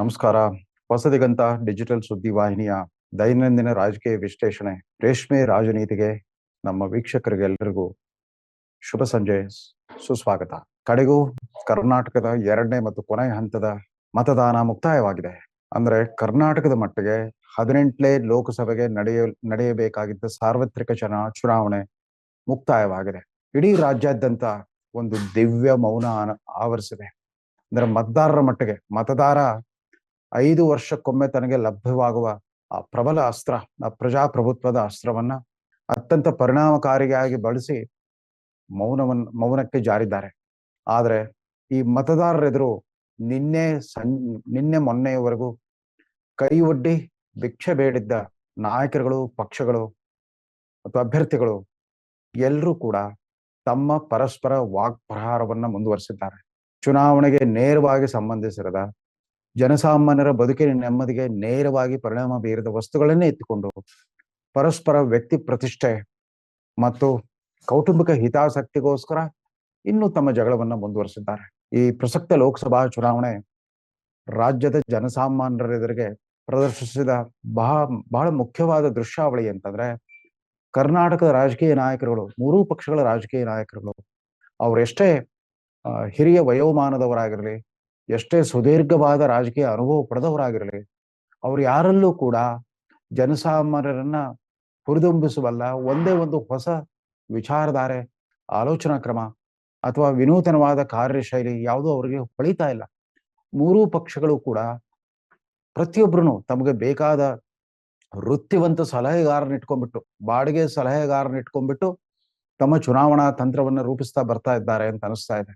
ನಮಸ್ಕಾರ. ಹೊಸದಿಗಂತ ಡಿಜಿಟಲ್ ಸುದ್ದಿವಾಹಿನಿಯ ದೈನಂದಿನ ರಾಜಕೀಯ ವಿಶ್ಲೇಷಣೆ ರೇಷ್ಮೆ ರಾಜನೀತಿಗೆ ನಮ್ಮ ವೀಕ್ಷಕರಿಗೆಲ್ಲರಿಗೂ ಶುಭ ಸಂಜೆ, ಸುಸ್ವಾಗತ. ಕಡೆಗೂ ಕರ್ನಾಟಕದ ಎರಡನೇ ಮತ್ತು ಕೊನೆಯ ಹಂತದ ಮತದಾನ ಮುಕ್ತಾಯವಾಗಿದೆ. ಅಂದ್ರೆ ಕರ್ನಾಟಕದ ಮಟ್ಟಿಗೆ 18ನೇ ಲೋಕಸಭೆಗೆ ನಡೆಯಬೇಕಾಗಿದ್ದ ಸಾರ್ವತ್ರಿಕ ಚುನಾವಣೆ ಮುಕ್ತಾಯವಾಗಿದೆ. ಇಡೀ ರಾಜ್ಯಾದ್ಯಂತ ಒಂದು ದಿವ್ಯ ಮೌನ ಆವರಿಸಿದೆ. ಅಂದ್ರೆ ಮತದಾರರ ಮಟ್ಟಿಗೆ ಮತದಾರ 5 ವರ್ಷಕ್ಕೊಮ್ಮೆ ತನಗೆ ಲಭ್ಯವಾಗುವ ಆ ಪ್ರಬಲ ಅಸ್ತ್ರ, ಆ ಪ್ರಜಾಪ್ರಭುತ್ವದ ಅಸ್ತ್ರವನ್ನ ಅತ್ಯಂತ ಪರಿಣಾಮಕಾರಿಯಾಗಿ ಬಳಸಿ ಮೌನಕ್ಕೆ ಜಾರಿದ್ದಾರೆ. ಆದ್ರೆ ಈ ಮತದಾರರೆದುರು ನಿನ್ನೆ ಮೊನ್ನೆಯವರೆಗೂ ಕೈ ಒಡ್ಡಿ ಭಿಕ್ಷೆ ಬೇಡಿದ್ದ ನಾಯಕರುಗಳು, ಪಕ್ಷಗಳು ಮತ್ತು ಅಭ್ಯರ್ಥಿಗಳು ಎಲ್ಲರೂ ಕೂಡ ತಮ್ಮ ಪರಸ್ಪರ ವಾಗ್ಪ್ರಹಾರವನ್ನ ಮುಂದುವರಿಸಿದ್ದಾರೆ. ಚುನಾವಣೆಗೆ ನೇರವಾಗಿ ಸಂಬಂಧಿಸಿರದ ಜನಸಾಮಾನ್ಯರ ಬದುಕಿನ ನೆಮ್ಮದಿಗೆ ನೇರವಾಗಿ ಪರಿಣಾಮ ಬೀರಿದ ವಸ್ತುಗಳನ್ನೇ ಎತ್ತಿಕೊಂಡು ಪರಸ್ಪರ ವ್ಯಕ್ತಿ ಪ್ರತಿಷ್ಠೆ ಮತ್ತು ಕೌಟುಂಬಿಕ ಹಿತಾಸಕ್ತಿಗೋಸ್ಕರ ಇನ್ನೂ ತಮ್ಮ ಜಗಳವನ್ನ ಮುಂದುವರಿಸಿದ್ದಾರೆ. ಈ ಪ್ರಸಕ್ತ ಲೋಕಸಭಾ ಚುನಾವಣೆ ರಾಜ್ಯದ ಜನಸಾಮಾನ್ಯರೆದುರಿಗೆ ಪ್ರದರ್ಶಿಸಿದ ಬಹಳ ಮುಖ್ಯವಾದ ದೃಶ್ಯಾವಳಿ ಅಂತಂದ್ರೆ, ಕರ್ನಾಟಕದ ರಾಜಕೀಯ ನಾಯಕರುಗಳು, ಮೂರೂ ಪಕ್ಷಗಳ ರಾಜಕೀಯ ನಾಯಕರುಗಳು, ಅವರೆಷ್ಟೇ ಹಿರಿಯ ವಯೋಮಾನದವರಾಗಿರಲಿ, ಎಷ್ಟೇ ಸುದೀರ್ಘವಾದ ರಾಜಕೀಯ ಅನುಭವ ಪಡೆದವರಾಗಿರಲಿ, ಅವ್ರು ಯಾರಲ್ಲೂ ಕೂಡ ಜನಸಾಮಾನ್ಯರನ್ನ ಹುರಿದುಂಬಿಸುವಲ್ಲ ಒಂದೇ ಒಂದು ಹೊಸ ವಿಚಾರಧಾರೆ, ಆಲೋಚನಾ ಕ್ರಮ ಅಥವಾ ವಿನೂತನವಾದ ಕಾರ್ಯಶೈಲಿ ಯಾವುದೂ ಅವರಿಗೆ ಹೊಳಿತಾ ಇಲ್ಲ. ಮೂರೂ ಪಕ್ಷಗಳು ಕೂಡ ಪ್ರತಿಯೊಬ್ಬರು ತಮಗೆ ಬೇಕಾದ ವೃತ್ತಿವಂತ ಸಲಹೆಗಾರನ ಇಟ್ಕೊಂಡ್ಬಿಟ್ಟು, ಬಾಡಿಗೆ ಸಲಹೆಗಾರನ ಇಟ್ಕೊಂಡ್ಬಿಟ್ಟು ತಮ್ಮ ಚುನಾವಣಾ ತಂತ್ರವನ್ನ ರೂಪಿಸ್ತಾ ಬರ್ತಾ ಇದ್ದಾರೆ ಅಂತ ಅನಿಸ್ತಾ ಇದೆ.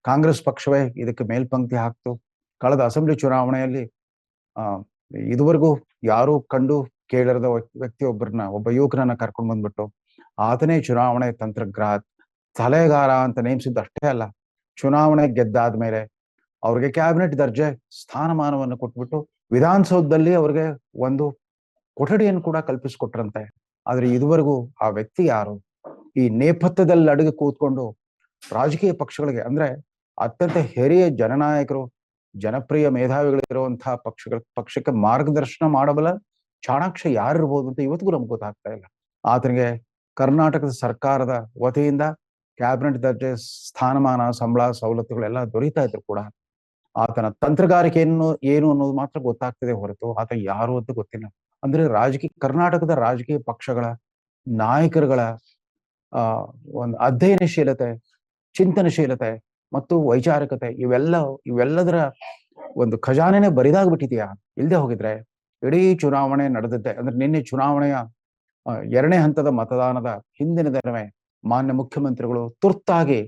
ಕಾಂಗ್ರೆಸ್ ಪಕ್ಷವೇ ಇದಕ್ಕೆ ಮೇಲ್ಪಂಕ್ತಿ ಹಾಕ್ತು. ಕಳೆದ ಅಸೆಂಬ್ಲಿ ಚುನಾವಣೆಯಲ್ಲಿ ಇದುವರೆಗೂ ಯಾರೂ ಕಂಡು ಕೇಳಿರದ ಒಬ್ಬ ಯುವಕರನ್ನ ಕರ್ಕೊಂಡು ಬಂದ್ಬಿಟ್ಟು ಆತನೇ ಚುನಾವಣೆ ಸಲಹೆಗಾರ ಅಂತ ನೇಮಿಸಿದ್ದು ಅಷ್ಟೇ ಅಲ್ಲ, ಚುನಾವಣೆ ಗೆದ್ದಾದ್ಮೇಲೆ ಅವ್ರಿಗೆ ಕ್ಯಾಬಿನೆಟ್ ದರ್ಜೆ ಸ್ಥಾನಮಾನವನ್ನು ಕೊಟ್ಬಿಟ್ಟು ವಿಧಾನಸೌಧದಲ್ಲಿ ಅವ್ರಿಗೆ ಒಂದು ಕೊಠಡಿಯನ್ನು ಕೂಡ ಕಲ್ಪಿಸಿಕೊಟ್ರಂತೆ. ಆದ್ರೆ ಇದುವರೆಗೂ ಆ ವ್ಯಕ್ತಿ ಯಾರು? ಈ ನೇಪಥ್ಯದಲ್ಲಿ ಅಡುಗೆ ಕೂತ್ಕೊಂಡು ರಾಜಕೀಯ ಪಕ್ಷಗಳಿಗೆ, ಅಂದ್ರೆ ಅತ್ಯಂತ ಹಿರಿಯ ಜನನಾಯಕರು, ಜನಪ್ರಿಯ ಮೇಧಾವಿಗಳಿರುವಂತಹ ಪಕ್ಷಕ್ಕೆ ಮಾರ್ಗದರ್ಶನ ಮಾಡಬಲ್ಲ ಚಾಣಾಕ್ಷ ಯಾರಿರ್ಬೋದು ಅಂತ ಇವತ್ತಿಗೂ ನಮ್ಗೆ ಗೊತ್ತಾಗ್ತಾ ಇಲ್ಲ. ಆತನಿಗೆ ಕರ್ನಾಟಕದ ಸರ್ಕಾರದ ವತಿಯಿಂದ ಕ್ಯಾಬಿನೆಟ್ ದರ್ಜೆ ಸ್ಥಾನಮಾನ, ಸಂಬಳ, ಸವಲತ್ತುಗಳೆಲ್ಲ ದೊರೀತಾ ಇದ್ರು ಕೂಡ ಆತನ ತಂತ್ರಗಾರಿಕೆ ಏನು ಅನ್ನೋದು ಮಾತ್ರ ಗೊತ್ತಾಗ್ತದೆ ಹೊರತು ಆತ ಯಾರು ಅಂತ ಗೊತ್ತಿಲ್ಲ. ಅಂದ್ರೆ ಕರ್ನಾಟಕದ ರಾಜಕೀಯ ಪಕ್ಷಗಳ ನಾಯಕರುಗಳ ಒಂದು ಅಧ್ಯಯನಶೀಲತೆ, ಚಿಂತನಶೀಲತೆ ಮತ್ತು ವೈಚಾರಿಕತೆ ಇವೆಲ್ಲದರ ಒಂದು ಖಜಾನೆನೇ ಬರಿದಾಗ್ಬಿಟ್ಟಿದೆಯಾ? ಇಲ್ಲದೆ ಹೋಗಿದ್ರೆ ಇಡೀ ಚುನಾವಣೆ ನಡೆದಿದ್ದೆ, ಅಂದ್ರೆ ನಿನ್ನೆ ಚುನಾವಣೆಯ 2ನೇ ಹಂತದ ಮತದಾನದ ಹಿಂದಿನ ದಿನವೇ ಮಾನ್ಯ ಮುಖ್ಯಮಂತ್ರಿಗಳು ತುರ್ತಾಗಿ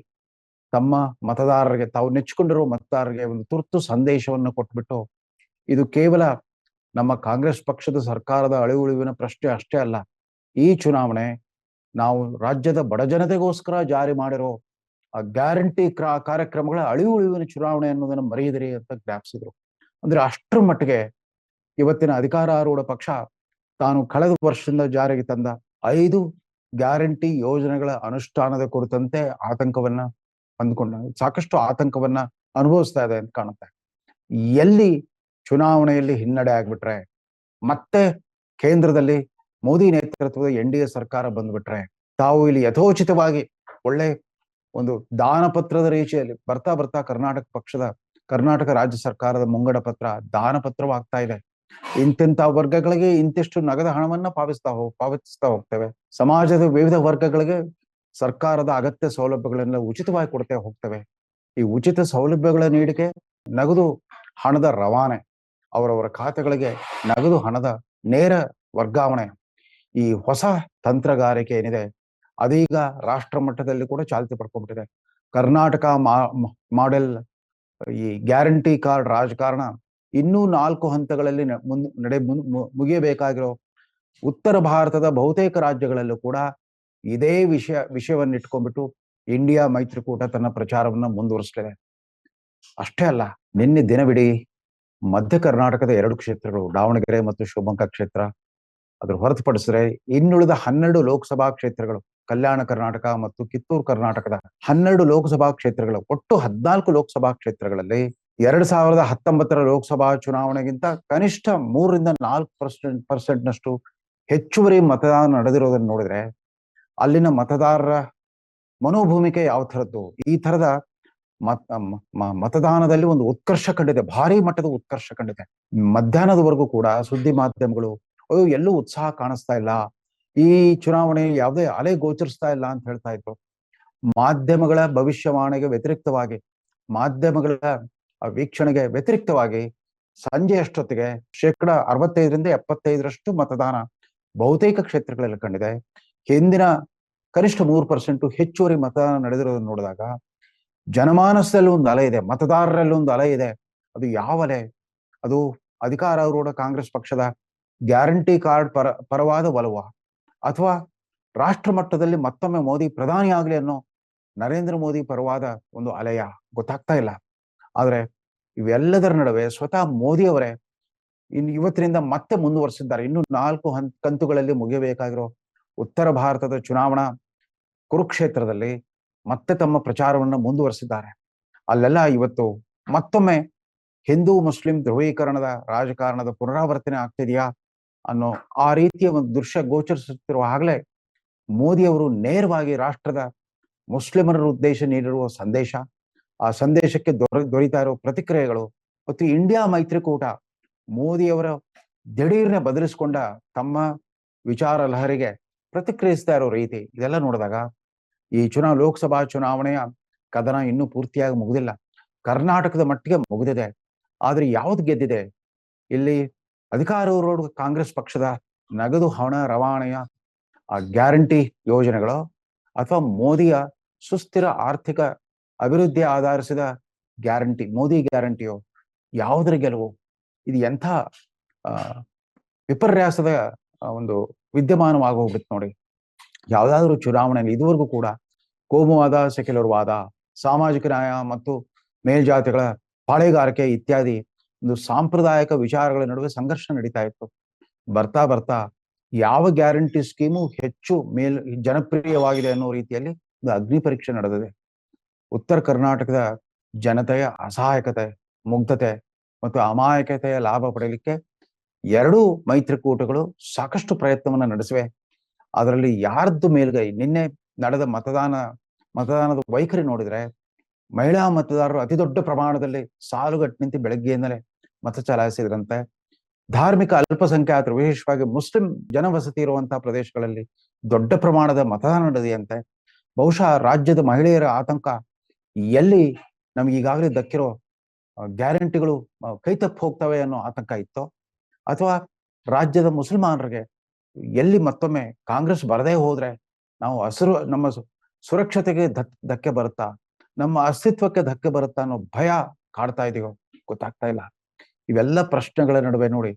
ತಮ್ಮ ಮತದಾರರಿಗೆ, ತಾವು ನೆಚ್ಚಿಕೊಂಡಿರುವ ಮತದಾರರಿಗೆ ಒಂದು ತುರ್ತು ಸಂದೇಶವನ್ನು ಕೊಟ್ಬಿಟ್ಟು, ಇದು ಕೇವಲ ನಮ್ಮ ಕಾಂಗ್ರೆಸ್ ಪಕ್ಷದ ಸರ್ಕಾರದ ಅಳಿವುಳಿವಿನ ಪ್ರಶ್ನೆ ಅಷ್ಟೇ ಅಲ್ಲ, ಈ ಚುನಾವಣೆ ನಾವು ರಾಜ್ಯದ ಬಡ ಜನತೆಗೋಸ್ಕರ ಜಾರಿ ಮಾಡಿರೋ ಆ ಗ್ಯಾರಂಟಿ ಕಾರ್ಯಕ್ರಮಗಳ ಅಳಿವುಳಿವಿನ ಚುನಾವಣೆ ಅನ್ನೋದನ್ನ ಮರೆಯದಿರಿ ಅಂತ ಜ್ಞಾಪಿಸಿದ್ರು. ಅಂದ್ರೆ ಅಷ್ಟರ ಮಟ್ಟಿಗೆ ಇವತ್ತಿನ ಅಧಿಕಾರಾರೂಢ ಪಕ್ಷ ತಾನು ಕಳೆದ ವರ್ಷದಿಂದ ಜಾರಿಗೆ ತಂದ 5 ಗ್ಯಾರಂಟಿ ಯೋಜನೆಗಳ ಅನುಷ್ಠಾನದ ಕುರಿತಂತೆ ಸಾಕಷ್ಟು ಆತಂಕವನ್ನ ಅನುಭವಿಸ್ತಾ ಇದೆ ಅಂತ ಕಾಣುತ್ತೆ. ಎಲ್ಲಿ ಚುನಾವಣೆಯಲ್ಲಿ ಹಿನ್ನಡೆ ಆಗ್ಬಿಟ್ರೆ, ಮತ್ತೆ ಕೇಂದ್ರದಲ್ಲಿ ಮೋದಿ ನೇತೃತ್ವದ NDA ಸರ್ಕಾರ ಬಂದ್ಬಿಟ್ರೆ, ತಾವು ಇಲ್ಲಿ ಯಥೋಚಿತವಾಗಿ ಒಳ್ಳೆ ಒಂದು ದಾನಪತ್ರದ ರೀತಿಯಲ್ಲಿ ಬರ್ತಾ ಕರ್ನಾಟಕ ರಾಜ್ಯ ಸರ್ಕಾರದ ಮುಂಗಡ ಪತ್ರ ದಾನಪತ್ರವಾಗ್ತಾ ಇದೆ. ಇಂತಿಂತ ವರ್ಗಗಳಿಗೆ ಇಂತಿಷ್ಟು ನಗದು ಹಣವನ್ನ ಪಾವತಿಸ್ತಾ ಹೋಗ್ತೇವೆ. ಸಮಾಜದ ವಿವಿಧ ವರ್ಗಗಳಿಗೆ ಸರ್ಕಾರದ ಅಗತ್ಯ ಸೌಲಭ್ಯಗಳನ್ನ ಉಚಿತವಾಗಿ ಕೊಡ್ತಾ ಹೋಗ್ತೇವೆ. ಈ ಉಚಿತ ಸೌಲಭ್ಯಗಳ ನೀಡಿಕೆ, ನಗದು ಹಣದ ರವಾನೆ, ಅವರವರ ಖಾತೆಗಳಿಗೆ ನಗದು ಹಣದ ನೇರ ವರ್ಗಾವಣೆ, ಈ ಹೊಸ ತಂತ್ರಗಾರಿಕೆ ಏನಿದೆ ಅದೀಗ ರಾಷ್ಟ್ರ ಮಟ್ಟದಲ್ಲಿ ಕೂಡ ಚಾಲ್ತಿ ಪಡ್ಕೊಂಡ್ಬಿಟ್ಟಿದೆ. ಕರ್ನಾಟಕ ಮಾಡೆಲ್ ಈ ಗ್ಯಾರಂಟಿ ಕಾರ್ಡ್ ರಾಜಕಾರಣ ಇನ್ನೂ 4 ಹಂತಗಳಲ್ಲಿ ಮುಗಿಯಬೇಕಾಗಿರೋ ಉತ್ತರ ಭಾರತದ ಬಹುತೇಕ ರಾಜ್ಯಗಳಲ್ಲೂ ಕೂಡ ಇದೇ ವಿಷಯವನ್ನ ಇಟ್ಕೊಂಡ್ಬಿಟ್ಟು ಇಂಡಿಯಾ ಮೈತ್ರಿಕೂಟ ತನ್ನ ಪ್ರಚಾರವನ್ನ ಮುಂದುವರಿಸಲಿದೆ. ಅಷ್ಟೇ ಅಲ್ಲ, ನಿನ್ನೆ ದಿನವಿಡೀ ಮಧ್ಯ ಕರ್ನಾಟಕದ 2 ಕ್ಷೇತ್ರಗಳು, ದಾವಣಗೆರೆ ಮತ್ತು ಶಿವಮೊಗ್ಗ ಕ್ಷೇತ್ರ, ಅದ್ರ ಹೊರತುಪಡಿಸಿದ್ರೆ ಇನ್ನುಳಿದ 12 ಲೋಕಸಭಾ ಕ್ಷೇತ್ರಗಳು, ಕಲ್ಯಾಣ ಕರ್ನಾಟಕ ಮತ್ತು ಕಿತ್ತೂರು ಕರ್ನಾಟಕದ 12 ಲೋಕಸಭಾ ಕ್ಷೇತ್ರಗಳು, ಒಟ್ಟು 14 ಲೋಕಸಭಾ ಕ್ಷೇತ್ರಗಳಲ್ಲಿ 2019 ಲೋಕಸಭಾ ಚುನಾವಣೆಗಿಂತ ಕನಿಷ್ಠ 3-4% ಹೆಚ್ಚುವರಿ ಮತದಾನ ನಡೆದಿರೋದನ್ನು ನೋಡಿದ್ರೆ ಅಲ್ಲಿನ ಮತದಾರರ ಮನೋಭೂಮಿಕೆ ಯಾವ ಥರದ್ದು, ಈ ಥರದ ಮತದಾನದಲ್ಲಿ ಒಂದು ಉತ್ಕರ್ಷ ಕಂಡಿದೆ, ಭಾರಿ ಮಟ್ಟದ ಉತ್ಕರ್ಷ ಕಂಡಿದೆ. ಮಧ್ಯಾಹ್ನದವರೆಗೂ ಕೂಡ ಸುದ್ದಿ ಮಾಧ್ಯಮಗಳು ಎಲ್ಲೂ ಉತ್ಸಾಹ ಕಾಣಿಸ್ತಾ ಇಲ್ಲ, ಈ ಚುನಾವಣೆ ಯಾವುದೇ ಅಲೆ ಗೋಚರಿಸ್ತಾ ಇಲ್ಲ ಅಂತ ಹೇಳ್ತಾ ಇದ್ರು. ಮಾಧ್ಯಮಗಳ ಭವಿಷ್ಯವಾಣಿಗೆ ವ್ಯತಿರಿಕ್ತವಾಗಿ, ಮಾಧ್ಯಮಗಳ ವೀಕ್ಷಣೆಗೆ ವ್ಯತಿರಿಕ್ತವಾಗಿ ಸಂಜೆ ಅಷ್ಟೊತ್ತಿಗೆ 65-75% ಮತದಾನ ಬಹುತೇಕ ಕ್ಷೇತ್ರಗಳಲ್ಲಿ ಕಂಡಿದೆ. ಹಿಂದಿನ ಕನಿಷ್ಠ 3% ಹೆಚ್ಚುವರಿ ಮತದಾನ ನಡೆದಿರೋದನ್ನು ನೋಡಿದಾಗ ಜನಮಾನಸದಲ್ಲಿ ಒಂದು ಅಲೆ ಇದೆ, ಮತದಾರರಲ್ಲಿ ಒಂದು ಅಲೆ ಇದೆ. ಅದು ಯಾವ ಅಲೆ? ಅದು ಅಧಿಕಾರಾರೂಢ ಕಾಂಗ್ರೆಸ್ ಪಕ್ಷದ ಗ್ಯಾರಂಟಿ ಕಾರ್ಡ್ ಪರವಾದ ಒಲವ, ಅಥವಾ ರಾಷ್ಟ್ರ ಮಟ್ಟದಲ್ಲಿ ಮತ್ತೊಮ್ಮೆ ಮೋದಿ ಪ್ರಧಾನಿ ಆಗ್ಲಿ ಅನ್ನೋ ನರೇಂದ್ರ ಮೋದಿ ಪರವಾದ ಒಂದು ಅಲೆಯ? ಗೊತ್ತಾಗ್ತಾ ಇಲ್ಲ. ಆದ್ರೆ ಇವೆಲ್ಲದರ ನಡುವೆ ಸ್ವತಃ ಮೋದಿ ಅವರೇ ಇವತ್ತಿನಿಂದ ಮತ್ತೆ ಮುಂದುವರೆಸಿದ್ದಾರೆ. ಇನ್ನು 4 ಕಂತುಗಳಲ್ಲಿ ಮುಗಿಯಬೇಕಾಗಿರೋ ಉತ್ತರ ಭಾರತದ ಚುನಾವಣಾ ಕುರುಕ್ಷೇತ್ರದಲ್ಲಿ ಮತ್ತೆ ತಮ್ಮ ಪ್ರಚಾರವನ್ನು ಮುಂದುವರೆಸಿದ್ದಾರೆ. ಅಲ್ಲೆಲ್ಲ ಇವತ್ತು ಮತ್ತೊಮ್ಮೆ ಹಿಂದೂ ಮುಸ್ಲಿಂ ಧ್ರುವೀಕರಣದ ರಾಜಕಾರಣದ ಪುನರಾವರ್ತನೆ ಆಗ್ತಿದೆಯಾ ಅನ್ನೋ ಆ ರೀತಿಯ ಒಂದು ದೃಶ್ಯ ಗೋಚರಿಸುತ್ತಿರುವ ಆಗಲೇ ಮೋದಿ ಅವರು ನೇರವಾಗಿ ರಾಷ್ಟ್ರದ ಮುಸ್ಲಿಮರ ಉದ್ದೇಶ ನೀಡಿರುವ ಸಂದೇಶ, ಆ ಸಂದೇಶಕ್ಕೆ ದೊರೀತಾ ಇರೋ ಪ್ರತಿಕ್ರಿಯೆಗಳು ಮತ್ತು ಇಂಡಿಯಾ ಮೈತ್ರಿಕೂಟ ಮೋದಿಯವರ ದಿಢೀರ್ನೆ ಬದಲಿಸಿಕೊಂಡ ತಮ್ಮ ವಿಚಾರ ಲಹರಿಗೆ ಪ್ರತಿಕ್ರಿಯಿಸ್ತಾ ಇರೋ ರೀತಿ, ಇದೆಲ್ಲ ನೋಡಿದಾಗ ಈ ಲೋಕಸಭಾ ಚುನಾವಣೆಯ ಕದನ ಇನ್ನೂ ಪೂರ್ತಿಯಾಗಿ ಮುಗಿದಿಲ್ಲ. ಕರ್ನಾಟಕದ ಮಟ್ಟಿಗೆ ಮುಗಿದಿದೆ, ಆದ್ರೆ ಯಾವ್ದು ಗೆದ್ದಿದೆ? ಇಲ್ಲಿ ಅಧಿಕಾರಾರೂಢ ಕಾಂಗ್ರೆಸ್ ಪಕ್ಷದ ನಗದು ಹಣ ರವಾನೆಯ ಗ್ಯಾರಂಟಿ ಯೋಜನೆಗಳು, ಅಥವಾ ಮೋದಿಯ ಸುಸ್ಥಿರ ಆರ್ಥಿಕ ಅಭಿವೃದ್ಧಿ ಆಧರಿಸಿದ ಗ್ಯಾರಂಟಿ, ಮೋದಿ ಗ್ಯಾರಂಟಿಯೋ? ಯಾವುದರ ಗೆಲುವು? ಇದು ಎಂಥ ವಿಪರ್ಯಾಸದ ಒಂದು ವಿದ್ಯಮಾನವಾಗೋಗ್ಬಿಟ್ಟು ನೋಡಿ. ಯಾವ್ದಾದ್ರು ಚುನಾವಣೆಯಲ್ಲಿ ಇದುವರೆಗೂ ಕೂಡ ಕೋಮುವಾದ, ಸೆಕ್ಯುಲರ್ ವಾದ, ಸಾಮಾಜಿಕ ನ್ಯಾಯ ಮತ್ತು ಮೇಲ್ಜಾತಿಗಳ ಪಾಳೆಗಾರಿಕೆ ಇತ್ಯಾದಿ ಒಂದು ಸಾಂಪ್ರದಾಯಿಕ ವಿಚಾರಗಳ ನಡುವೆ ಸಂಘರ್ಷ ನಡೀತಾ ಇತ್ತು. ಬರ್ತಾ ಬರ್ತಾ ಯಾವ ಗ್ಯಾರಂಟಿ ಸ್ಕೀಮು ಹೆಚ್ಚು ಜನಪ್ರಿಯವಾಗಿದೆ ಅನ್ನೋ ರೀತಿಯಲ್ಲಿ ಒಂದು ಅಗ್ನಿ ಪರೀಕ್ಷೆ ನಡೆದಿದೆ. ಉತ್ತರ ಕರ್ನಾಟಕದ ಜನತೆಯ ಅಸಹಾಯಕತೆ, ಮುಗ್ಧತೆ ಮತ್ತು ಅಮಾಯಕತೆಯ ಲಾಭ ಪಡೆಯಲಿಕ್ಕೆ ಎರಡೂ ಮೈತ್ರಿಕೂಟಗಳು ಸಾಕಷ್ಟು ಪ್ರಯತ್ನವನ್ನ ನಡೆಸಿವೆ. ಅದರಲ್ಲಿ ಯಾರದ್ದು ಮೇಲ್ಗೈ? ನಿನ್ನೆ ನಡೆದ ಮತದಾನದ ವೈಖರಿ ನೋಡಿದ್ರೆ ಮಹಿಳಾ ಮತದಾರರು ಅತಿ ದೊಡ್ಡ ಪ್ರಮಾಣದಲ್ಲಿ ಸಾಲುಗಟ್ಟು ನಿಂತು ಬೆಳಗ್ಗೆಯಿಂದಲೇ ಮತ ಚಲಾಯಿಸಿದ್ರಂತೆ. ಧಾರ್ಮಿಕ ಅಲ್ಪಸಂಖ್ಯಾತರು, ವಿಶೇಷವಾಗಿ ಮುಸ್ಲಿಂ ಜನವಸತಿ ಇರುವಂತಹ ಪ್ರದೇಶಗಳಲ್ಲಿ ದೊಡ್ಡ ಪ್ರಮಾಣದ ಮತದಾನ ನಡೆದಿಯಂತೆ. ಬಹುಶಃ ರಾಜ್ಯದ ಮಹಿಳೆಯರ ಆತಂಕ ಎಲ್ಲಿ ನಮ್ಗೆ ಈಗಾಗಲೇ ದಕ್ಕಿರೋ ಗ್ಯಾರಂಟಿಗಳು ಕೈತಪ್ಪಿ ಹೋಗ್ತವೆ ಅನ್ನೋ ಆತಂಕ ಇತ್ತೋ, ಅಥವಾ ರಾಜ್ಯದ ಮುಸಲ್ಮಾನರಿಗೆ ಎಲ್ಲಿ ಮತ್ತೊಮ್ಮೆ ಕಾಂಗ್ರೆಸ್ ಬರದೇ ಹೋದ್ರೆ ನಾವು ನಮ್ಮ ಸುರಕ್ಷತೆಗೆ ಧಕ್ಕೆ ಬರುತ್ತಾ, ನಮ್ಮ ಅಸ್ತಿತ್ವಕ್ಕೆ ಧಕ್ಕೆ ಬರುತ್ತಾ ಅನ್ನೋ ಭಯ ಕಾಡ್ತಾ ಇದೆಯೋ ಗೊತ್ತಾಗ್ತಾ ಇಲ್ಲ. ಇವೆಲ್ಲ ಪ್ರಶ್ನೆಗಳ ನಡುವೆ ನೋಡಿ,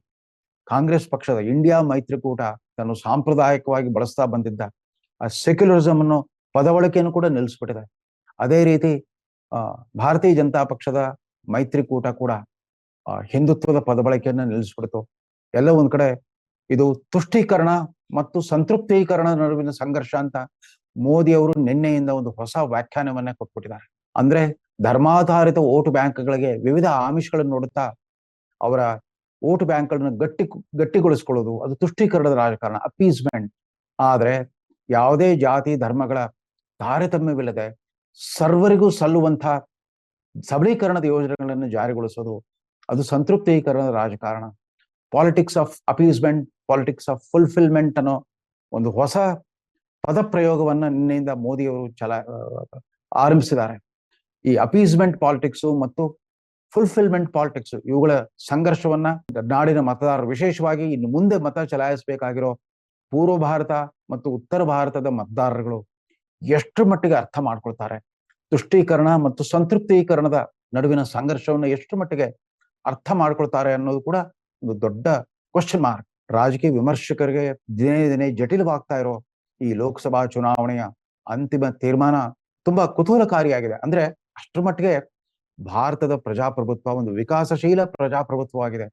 ಕಾಂಗ್ರೆಸ್ ಪಕ್ಷದ ಇಂಡಿಯಾ ಮೈತ್ರಿಕೂಟ ತನ್ನ ಸಾಂಪ್ರದಾಯಿಕವಾಗಿ ಬಳಸ್ತಾ ಬಂದಿದ್ದ ಆ ಸೆಕ್ಯುಲರಿಸಮ್ ಅನ್ನೋ ಪದಬಳಕೆಯನ್ನು ಕೂಡ ನಿಲ್ಲಿಸ್ಬಿಟ್ಟಿದೆ. ಅದೇ ರೀತಿ ಭಾರತೀಯ ಜನತಾ ಪಕ್ಷದ ಮೈತ್ರಿಕೂಟ ಕೂಡ ಹಿಂದುತ್ವದ ಪದಬಳಕೆಯನ್ನ ನಿಲ್ಲಿಸ್ಬಿಡ್ತು. ಎಲ್ಲ ಒಂದ್ ಕಡೆ ಇದು ತುಷ್ಟೀಕರಣ ಮತ್ತು ಸಂತೃಪ್ತೀಕರಣ ನಡುವಿನ ಸಂಘರ್ಷ ಅಂತ ಮೋದಿ ಅವರು ನಿನ್ನೆಯಿಂದ ಒಂದು ಹೊಸ ವ್ಯಾಖ್ಯಾನವನ್ನೇ ಕೊಟ್ಬಿಟ್ಟಿದ್ದಾರೆ. ಅಂದ್ರೆ ಧರ್ಮಾಧಾರಿತ ವೋಟ್ ಬ್ಯಾಂಕ್ಗಳಿಗೆ ವಿವಿಧ ಆಮಿಷಗಳನ್ನು ನೋಡುತ್ತಾ ಅವರ ವೋಟ್ ಬ್ಯಾಂಕ್ಗಳನ್ನ ಗಟ್ಟಿಗೊಳಿಸ್ಕೊಳ್ಳೋದು, ಅದು ತುಷ್ಟೀಕರಣದ ರಾಜಕಾರಣ, ಅಪೀಸ್ಮೆಂಟ್. ಆದ್ರೆ ಯಾವುದೇ ಜಾತಿ ಧರ್ಮಗಳ ತಾರತಮ್ಯವಿಲ್ಲದೆ ಸರ್ವರಿಗೂ ಸಲ್ಲುವಂತ ಸಬಲೀಕರಣದ ಯೋಜನೆಗಳನ್ನು ಜಾರಿಗೊಳಿಸೋದು, ಅದು ಸಂತೃಪ್ತೀಕರಣದ ರಾಜಕಾರಣ. Politics of appeasement, politics of fulfilment ಅನ್ನೋ ಒಂದು ಹೊಸ ಪದ ಪ್ರಯೋಗವನ್ನ ನಿನ್ನೆಯಿಂದ ಮೋದಿಯವರು ಆರಂಭಿಸಿದ್ದಾರೆ. ಈ ಅಪೀಸ್ಮೆಂಟ್ ಪಾಲಿಟಿಕ್ಸ್ ಮತ್ತು ಫುಲ್ಫಿಲ್ಮೆಂಟ್ ಪಾಲಿಟಿಕ್ಸ್ ಇವುಗಳ ಸಂಘರ್ಷವನ್ನ ನಾಡಿನ ಮತದಾರರು, ವಿಶೇಷವಾಗಿ ಇನ್ನು ಮುಂದೆ ಮತ ಚಲಾಯಿಸಬೇಕಾಗಿರೋ ಪೂರ್ವ ಭಾರತ ಮತ್ತು ಉತ್ತರ ಭಾರತದ ಮತದಾರರುಗಳು ಎಷ್ಟು ಮಟ್ಟಿಗೆ ಅರ್ಥ ಮಾಡ್ಕೊಳ್ತಾರೆ? ತುಷ್ಟೀಕರಣ ಮತ್ತು ಸಂತೃಪ್ತೀಕರಣದ ನಡುವಿನ ಸಂಘರ್ಷವನ್ನು ಎಷ್ಟು ಮಟ್ಟಿಗೆ ಅರ್ಥ ಮಾಡ್ಕೊಳ್ತಾರೆ ಅನ್ನೋದು ಕೂಡ ಒಂದು ದೊಡ್ಡ ಕ್ವಶನ್ ಮಾರ್ಕ್. ರಾಜಕೀಯ ವಿಮರ್ಶಕರಿಗೆ ದಿನೇ ದಿನೇ ಜಟಿಲವಾಗ್ತಾ ಇರೋ ಈ ಲೋಕಸಭಾ ಚುನಾವಣೆಯ ಅಂತಿಮ ತೀರ್ಮಾನ ತುಂಬಾ ಕುತೂಹಲಕಾರಿಯಾಗಿದೆ. ಅಂದ್ರೆ ಅಷ್ಟರ ಮಟ್ಟಿಗೆ ಭಾರತದ ಪ್ರಜಾಪ್ರಭುತ್ವ ಒಂದು ವಿಕಾಸಶೀಲ ಪ್ರಜಾಪ್ರಭುತ್ವವಾಗಿದೆ.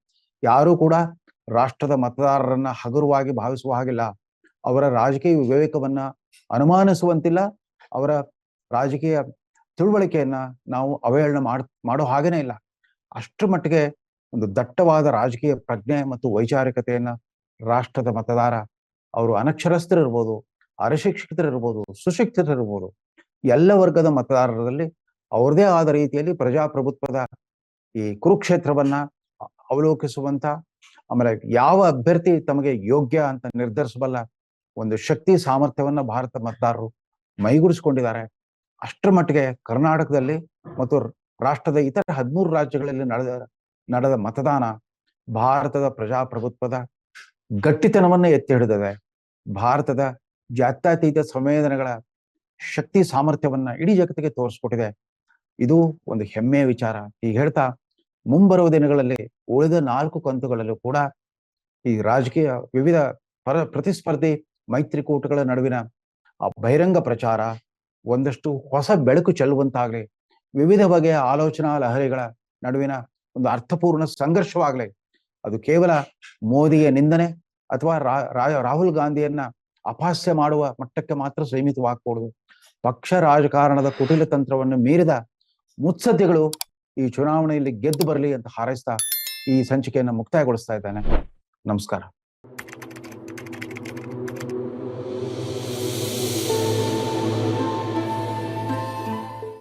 ಯಾರೂ ಕೂಡ ರಾಷ್ಟ್ರದ ಮತದಾರರನ್ನ ಹಗುರವಾಗಿ ಭಾವಿಸುವ ಹಾಗಿಲ್ಲ, ಅವರ ರಾಜಕೀಯ ವಿವೇಕವನ್ನ ಅನುಮಾನಿಸುವಂತಿಲ್ಲ, ಅವರ ರಾಜಕೀಯ ತಿಳುವಳಿಕೆಯನ್ನ ನಾವು ಅವಹೇಳನ ಮಾಡೋ ಹಾಗೇನೇ ಇಲ್ಲ. ಅಷ್ಟರ ಮಟ್ಟಿಗೆ ಒಂದು ದಟ್ಟವಾದ ರಾಜಕೀಯ ಪ್ರಜ್ಞೆ ಮತ್ತು ವೈಚಾರಿಕತೆಯನ್ನ ರಾಷ್ಟ್ರದ ಮತದಾರ, ಅವರು ಅನಕ್ಷರಸ್ಥರಿರ್ಬೋದು, ಅರಶಿಕ್ಷಿತರಿರ್ಬೋದು, ಸುಶಿಕ್ಷಿತರಿರ್ಬೋದು, ಎಲ್ಲ ವರ್ಗದ ಮತದಾರರಲ್ಲಿ ಅವ್ರದೇ ಆದ ರೀತಿಯಲ್ಲಿ ಪ್ರಜಾಪ್ರಭುತ್ವದ ಈ ಕುರುಕ್ಷೇತ್ರವನ್ನ ಅವಲೋಕಿಸುವಂತ, ಆಮೇಲೆ ಯಾವ ಅಭ್ಯರ್ಥಿ ತಮಗೆ ಯೋಗ್ಯ ಅಂತ ನಿರ್ಧರಿಸಬಲ್ಲ ಒಂದು ಶಕ್ತಿ ಸಾಮರ್ಥ್ಯವನ್ನ ಭಾರತ ಮತದಾರರು ಮೈಗೂಡಿಸಿಕೊಂಡಿದ್ದಾರೆ. ಅಷ್ಟರ ಮಟ್ಟಿಗೆ ಕರ್ನಾಟಕದಲ್ಲಿ ಮತ್ತು ರಾಷ್ಟ್ರದ ಇತರ 13 ರಾಜ್ಯಗಳಲ್ಲಿ ನಡೆದ ಮತದಾನ ಭಾರತದ ಪ್ರಜಾಪ್ರಭುತ್ವದ ಗಟ್ಟಿತನವನ್ನ ಎತ್ತಿ ಹಿಡಿದಿದೆ. ಭಾರತದ ಜಾತ್ಯತೀತ ಸಂವೇದನೆಗಳ ಶಕ್ತಿ ಸಾಮರ್ಥ್ಯವನ್ನ ಇಡೀ ಜಗತ್ತಿಗೆ ತೋರಿಸ್ಕೊಟ್ಟಿದೆ. ಇದು ಒಂದು ಹೆಮ್ಮೆಯ ವಿಚಾರ. ಈಗ ಹೇಳ್ತಾ ಮುಂಬರುವ ದಿನಗಳಲ್ಲಿ ಉಳಿದ 4 ಕಂತುಗಳಲ್ಲೂ ಕೂಡ ಈ ರಾಜಕೀಯ ವಿವಿಧ ಪ್ರತಿಸ್ಪರ್ಧಿ ಮೈತ್ರಿಕೂಟಗಳ ನಡುವಿನ ಆ ಬಹಿರಂಗ ಪ್ರಚಾರ ಒಂದಷ್ಟು ಹೊಸ ಬೆಳಕು ಚೆಲ್ಲುವಂತಾಗ್ಲಿ, ವಿವಿಧ ಬಗೆಯ ಆಲೋಚನಾ ಲಹರಿಗಳ ನಡುವಿನ ಒಂದು ಅರ್ಥಪೂರ್ಣ ಸಂಘರ್ಷವಾಗ್ಲಿ. ಅದು ಕೇವಲ ಮೋದಿಯ ನಿಂದನೆ ಅಥವಾ ರಾಹುಲ್ ಗಾಂಧಿಯನ್ನ ಅಪಹಾಸ್ಯ ಮಾಡುವ ಮಟ್ಟಕ್ಕೆ ಮಾತ್ರ ಸೀಮಿತವಾಗಕೂಡದು. ಪಕ್ಷ ರಾಜಕಾರಣದ ಕುಟಿಲ ತಂತ್ರವನ್ನು ಮೀರಿದ ಮುತ್ಸದ್ದಿಗಳು ಈ ಚುನಾವಣೆಯಲ್ಲಿ ಗೆದ್ದು ಬರಲಿ ಅಂತ ಹಾರೈಸ್ತಾ ಈ ಸಂಚಿಕೆಯನ್ನು ಮುಕ್ತಾಯಗೊಳಿಸ್ತಾ ಇದ್ದೇನೆ. ನಮಸ್ಕಾರ.